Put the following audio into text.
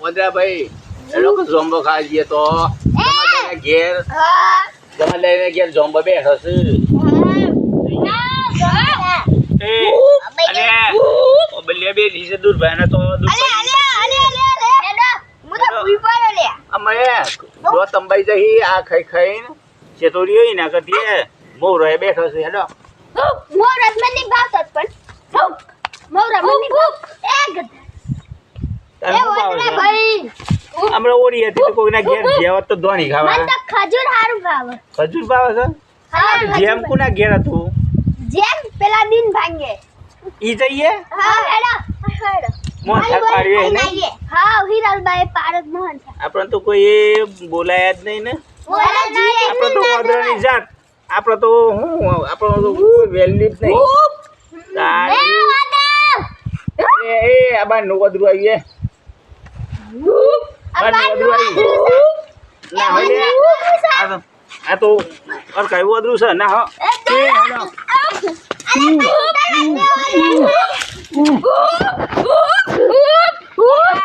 વંદરા ભાઈ એ લોકો ઝોમ્બો ખાઈ જઈએ તો તમારે ઘેર તમારે લઈને ઘેર ઝોમ્બો બેઠો છે બલ્યા બે નીચે દૂર ભાઈ તો અમે દો તંબાઈ જઈ આ ખાઈ ખાઈને ચેતોરી હોય ના કરતી મોર રહે બેઠો છે હેડો મોરત મને ભાવતો પણ મોરા મને ભાઈ આપણે ઓરી હતી તો કોઈના ઘેર જેવત તો ધોણી ખાવા મને તો ખજૂર હારું ભાવે ખજૂર ભાવે છે જેમ કોના ઘેર હતું જેમ પેલા દિન ભાંગે ઈ જઈએ હા હેડો મોહન થાળ પાડ્યો ને હા હિરાલબાઈ પારદ મોહન આપણે તો કોઈ એ બોલાયા જ નહીં ને આપણે તો વાદળાની જાત આપણે તો હું આપણો તો કોઈ વેલ્યુ જ નહીં એ આ બાર નું વદરું આવીએ આ તો અરકાયું વદરું છે ના હો